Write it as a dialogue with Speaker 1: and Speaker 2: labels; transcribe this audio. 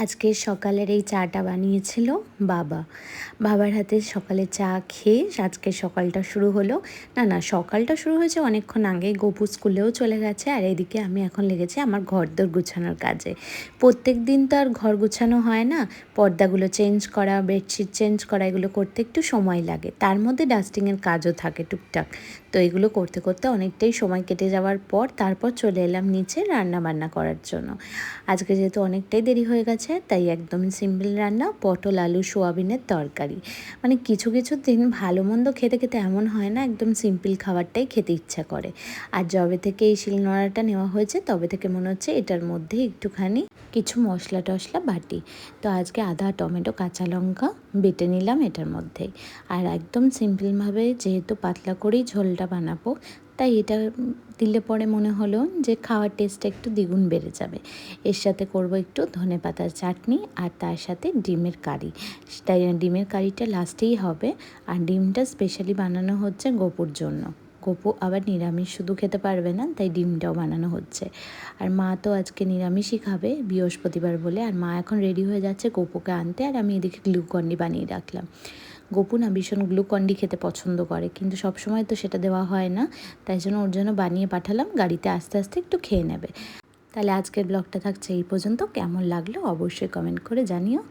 Speaker 1: আজকে সকালের এই চাটা বানিয়েছিল বাবা। বাবার হাতে সকালে চা খেয়ে আজকে সকালটা শুরু হলো। না সকালটা শুরু হয়েছে অনেকক্ষণ আগে, গপু স্কুলেও চলে গেছে আর এদিকে আমি এখন লেগেছি আমার ঘরদোর গুছানোর কাজে। প্রত্যেক দিন তো আর ঘর গুছানো হয় না, পর্দাগুলো চেঞ্জ করা, বেডশিট চেঞ্জ করা, এগুলো করতে একটু সময় লাগে। তার মধ্যে ডাস্টিংয়ের কাজও থাকে টুকটাক। তো এগুলো করতে করতে অনেকটাই সময় কেটে যাওয়ার পর তারপর চলে এলাম নিচে রান্না বান্না করার জন্য। আজকে যেহেতু অনেকটাই দেরি হয়ে গেছে তাই একদমই সিম্পল রান্না, পটল আলু সোয়াবিনের তরকারি। মানে কিছু কিছু দিন ভালো মন্দ খেতে খেতে এমন হয় না, একদম সিম্পল খাবারটাই খেতে ইচ্ছা করে। আর যবে থেকে এই শিলনোড়াটা নেওয়া হয়েছে তবে থেকে মনে হচ্ছে এটার মধ্যে একটুখানি কিছু মশলা টশলা বাটি। তো আজকে আদা টমেটো কাঁচা লঙ্কা বেটে নিলাম এটার মধ্যে। আর একদম সিম্পলভাবে যেহেতু পাতলা করেই ঝোলটা বানাবো, তাই এটা দিলে পরে মনে হলো যে খাওয়ার টেস্টটা একটু দ্বিগুণ বেড়ে যাবে। এর সাথে করব একটু ধনেপাতার চাটনি আর তার সাথে ডিমের কারি। তাই ডিমের কারিটা লাস্টেই হবে। আর ডিমটা স্পেশালি বানানো হচ্ছে গপুর জন্য। গপু আবার নিরামিষ শুধু খেতে পারবে না, তাই ডিমটাও বানানো হচ্ছে। আর মা তো আজকে নিরামিষই খাবে বৃহস্পতিবার বলে। আর মা এখন রেডি হয়ে যাচ্ছে গপুকে আনতে, আর আমি এদিকে গ্লুকন্ডি বানিয়ে রাখলাম। গপু না ভীষণ গ্লুকন্ডি খেতে পছন্দ করে, কিন্তু সবসময় তো সেটা দেওয়া হয় না, তাই জন্য ওর জন্য বানিয়ে পাঠালাম, গাড়িতে আস্তে আস্তে একটু খেয়ে নেবে। তাহলে আজকের ব্লগটা থাকছে এই পর্যন্ত। কেমন লাগলো অবশ্যই কমেন্ট করে জানিও।